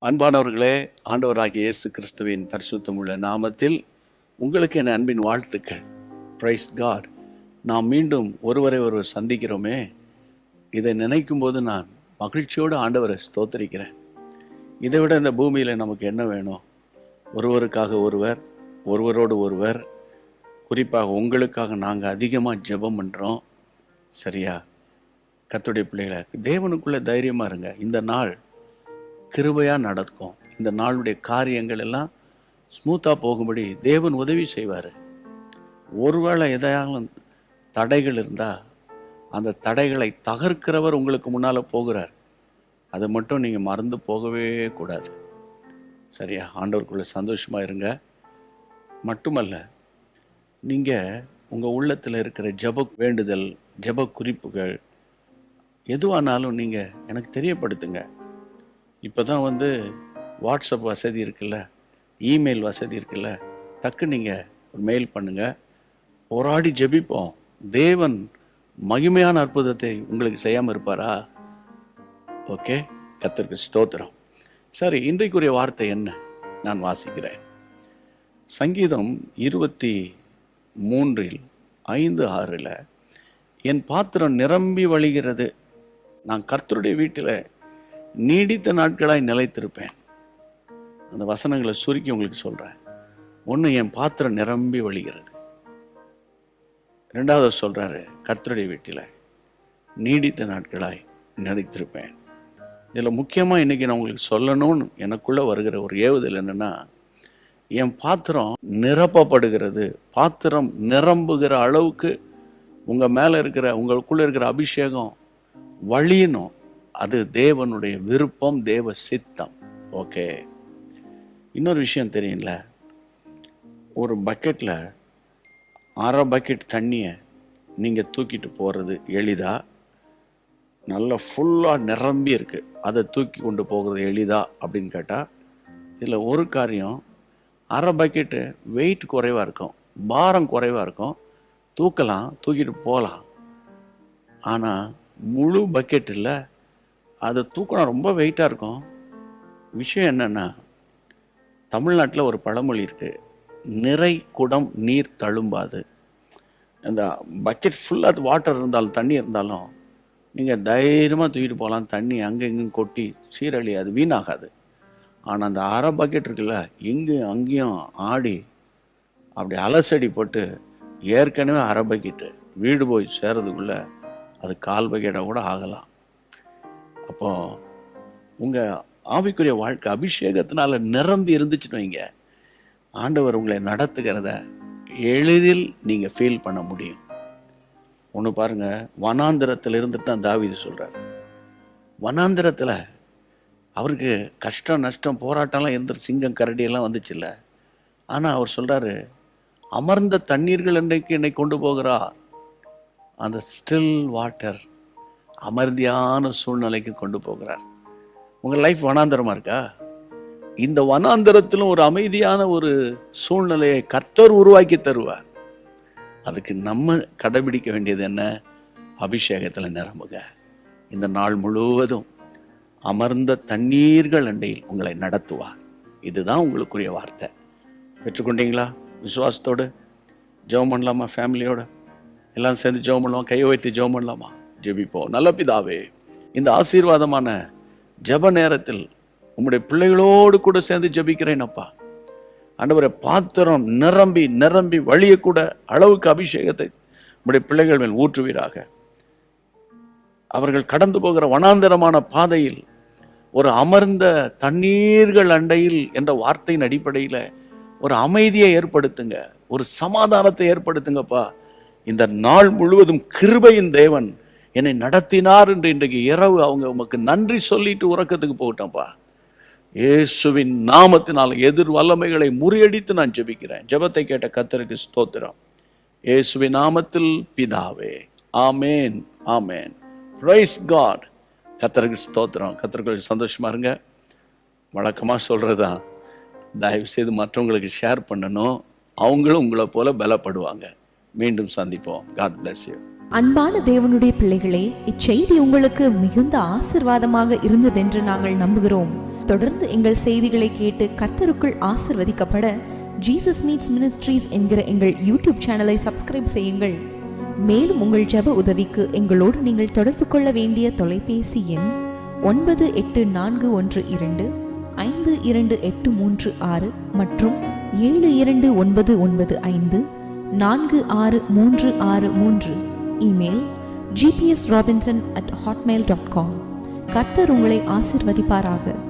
அன்பானவர்களே, ஆண்டவராகிய இயேசு கிறிஸ்துவின் பரிசுத்தமுள்ள நாமத்தில் உங்களுக்கு என் அன்பின் வாழ்த்துக்கள். Praise God. நாம் மீண்டும் ஒருவரை ஒருவர் சந்திக்கிறோமே, இதை நினைக்கும் போது நான் மகிழ்ச்சியோடு ஆண்டவரை ஸ்தோத்திரிக்கிறேன். இதை விட இந்த பூமியில் நமக்கு என்ன வேணும்? ஒருவருக்காக ஒருவர், ஒருவரோடு ஒருவர், குறிப்பாக உங்களுக்காக நாங்கள் அதிகமாக ஜெபம் பண்ணுறோம். சரியா? கர்த்தருடைய பிள்ளைகளை, தேவனுக்குள்ளே தைரியமாக இருங்க. இந்த நாள் கிருபையாக நடக்கும். இந்த நாளுடைய காரியங்கள் எல்லாம் ஸ்மூத்தாக போகும்படி தேவன் உதவி செய்வார். ஒருவேளை எதையாலும் தடைகள் இருந்தால் அந்த தடைகளை தகர்க்கிறவர் உங்களுக்கு முன்னால் போகிறார். அதை மட்டும் நீங்கள் மறந்து போகவே கூடாது. சரியா? ஆண்டவருக்குள்ள சந்தோஷமாக இருங்க. மட்டுமல்ல, நீங்கள் உங்கள் உள்ளத்தில் இருக்கிற ஜெப வேண்டுதல், ஜெப குறிப்புகள் எதுவானாலும் நீங்கள் எனக்கு தெரியப்படுத்துங்க. இப்போ தான் வாட்ஸ்அப் வசதி இருக்குல்ல, இமெயில் வசதி இருக்குல்ல, டக்கு நீங்கள் ஒரு மெயில் பண்ணுங்கள். போராடி ஜெபிப்போம். தேவன் மகிமையான அற்புதத்தை உங்களுக்கு செய்யாமல் இருப்பாரா? ஓகே, கர்த்தருக்கு ஸ்தோத்திரம். சரி, இன்றைக்குரிய வார்த்தை என்ன? நான் வாசிக்கிறேன். சங்கீதம் 23:5-6 என் பாத்திரம் நிரம்பி வழிகிறது, நான் கர்த்தருடைய வீட்டில் நீடித்த நாட்களாய் நிலைத்திருப்பேன். அந்த வசனங்களை சுருக்கி உங்களுக்கு சொல்கிறேன். ஒன்று, என் பாத்திரம் நிரம்பி வழிகிறது. ரெண்டாவது சொல்கிறாரு, கர்த்தருடைய வீட்டில் நீடித்த நாட்களாய் நிலைத்திருப்பேன். இதில் முக்கியமாக இன்றைக்கி நான் உங்களுக்கு சொல்லணும்னு எனக்குள்ளே வருகிற ஒரு ஏவுதல் என்னென்னா, என் பாத்திரம் நிரப்பப்படுகிறது. பாத்திரம் நிரம்புகிற அளவுக்கு உங்கள் மேலே இருக்கிற, உங்களுக்குள்ளே இருக்கிற அபிஷேகம் வழியணும். அது தேவனுடைய விருப்பம், தேவ சித்தம். ஓகே. இன்னொரு விஷயம் தெரியுங்கள, ஒரு பக்கெட்டில் 1/2 பக்கெட் தண்ணியை நீங்கள் தூக்கிட்டு போகிறது எளிதா? நல்லா ஃபுல்லாக நிரம்பி இருக்குது, அதை தூக்கி கொண்டு போகிறது எளிதா அப்படின்னு கேட்டால், இதில் ஒரு காரியம், 1/2 பக்கெட்டு வெயிட் குறைவாக இருக்கும், பாரம் குறைவாக இருக்கும், தூக்கலாம், தூக்கிட்டு போகலாம். ஆனால் முழு பக்கெட்டில் அதை தூக்கணும், ரொம்ப வெயிட்டாக இருக்கும். விஷயம் என்னென்னா, தமிழ்நாட்டில் ஒரு பழமொழி இருக்குது, நிறை குடம் நீர் தழும்பாது. அந்த பக்கெட் ஃபுல்லாக வாட்டர் இருந்தாலும், தண்ணி இருந்தாலும், நீங்கள் தைரியமாக தூக்கிட்டு போகலாம். தண்ணி அங்கே இங்கேயும் கொட்டி சீரழியாது, வீணாகாது. ஆனால் அந்த 1/2 பக்கெட் இருக்குல்ல, இங்கேயும் அங்கேயும் ஆடி அப்படி அலசடி போட்டு ஏற்கனவே 1/2 பக்கெட்டு வீடு போய் சேர்றதுக்குள்ளே அது 1/4 பக்கெட்டாக கூட ஆகலாம். அப்போ உங்கள் ஆவிக்குரிய வாழ்க்கை அபிஷேகத்தினால நிரம்பி இருந்துச்சுன்னு வைங்க, ஆண்டவர் உங்களை நடத்துகிறத எளிதில் நீங்கள் ஃபீல் பண்ண முடியும். ஒன்று பாருங்கள், வனாந்திரத்தில் இருந்துட்டு தான் தாவீது சொல்கிறார். வனாந்திரத்தில் அவருக்கு கஷ்டம் நஷ்டம் போராட்டம்லாம் இருந்துட்டு, சிங்கம் கரடியெல்லாம் வந்துச்சுல்ல. ஆனால் அவர் சொல்கிறாரு, அமர்ந்த தண்ணீர்கள் இன்றைக்கு என்னை கொண்டு போகிறார். அந்த ஸ்டில் வாட்டர், அமர்ந்தியான சூழ்நிலைக்கு கொண்டு போகிறார். உங்கள் லைஃப் வனாந்தரமாக இருக்கா? இந்த வனாந்தரத்திலும் ஒரு அமைதியான ஒரு சூழ்நிலையை கர்த்தர் உருவாக்கி தருவார். அதுக்கு நம்ம கடைபிடிக்க வேண்டியது என்ன? அபிஷேகத்தில் நிரம்புக. இந்த நாள் முழுவதும் அமர்ந்த தண்ணீர்கள் அண்டையில் உங்களை நடத்துவார். இதுதான் உங்களுக்குரிய வார்த்தை. பெற்றுக்கொண்டீங்களா? விசுவாசத்தோடு ஜெபம் பண்ணலாமா? ஃபேமிலியோடு எல்லாம் சேர்ந்து ஜெபம் பண்ணலாமா? கையை வைத்து ஜெபம் பண்ணலாமா? ஜெபிப்போம். நல்ல பிதாவே, இந்த ஆசீர்வாதமான ஜெப நேரத்தில் உம்முடைய பிள்ளைகளோடு கூட சேர்ந்து ஜெபிக்கிறேன் அப்பா. ஆண்டவரே, பாத்திரம் நிரம்பி நிரம்பி வழியக்கூட அளவுக்கு அபிஷேகத்தை உம்முடைய பிள்ளைகள் மேல் ஊற்றுவீராக. அவர்கள் கடந்து போகிற வனாந்தரமான பாதையில் ஒரு அமர்ந்த தண்ணீர்கள் அண்டையில் என்ற வார்த்தையின் அடிப்படையில் ஒரு அமைதியை ஏற்படுத்துங்க, ஒரு சமாதானத்தை ஏற்படுத்துங்கப்பா. இந்த நாள் முழுவதும் கிருபையின் தேவன் என்னை நடத்தினார் என்று இன்றைக்கு இரவு அவங்க உமக்கு நன்றி சொல்லிட்டு உறக்கத்துக்கு போகட்டோம்ப்பா. இயேசுவின் நாமத்தினால் எதிர் வல்லமைகளை முறியடித்து நான் ஜெபிக்கிறேன். ஜெபத்தை கேட்ட கர்த்தருக்கு ஸ்தோத்திரம். இயேசுவின் நாமத்தில் பிதாவே, ஆமேன், ஆமேன். Price God. கர்த்தருக்கு ஸ்தோத்திரம். கர்த்தருக்கு சந்தோஷமா இருங்க. வழக்கமாக சொல்றதுதான், தயவு செய்து மற்றவங்களுக்கு ஷேர் பண்ணணும், அவங்களும் உங்களை போல பலப்படுவாங்க. மீண்டும் சந்திப்போம். God bless you. அன்பான தேவனுடைய பிள்ளைகளே, இச்செய்தி உங்களுக்கு மிகுந்த ஆசீர்வாதமாக இருந்ததென்று நாங்கள் நம்புகிறோம். தொடர்ந்து எங்கள் செய்திகளை கேட்டு கர்த்தருக்குள் ஆசிர்வதிக்கப்பட ஜீசஸ் மீட்ஸ் மினிஸ்ட்ரீஸ் என்கிற எங்கள் யூடியூப் சேனலை சப்ஸ்கிரைப் செய்யுங்கள். மேலும் உங்கள் ஜெப உதவிக்கு எங்களோடு நீங்கள் தொடர்பு கொள்ள வேண்டிய தொலைபேசி எண் 9841252836 மற்றும் 7299546363. Email gpsrobinson@hotmail.com. கர்த்தர் உங்களை ஆசிர்வதிப்பாராக.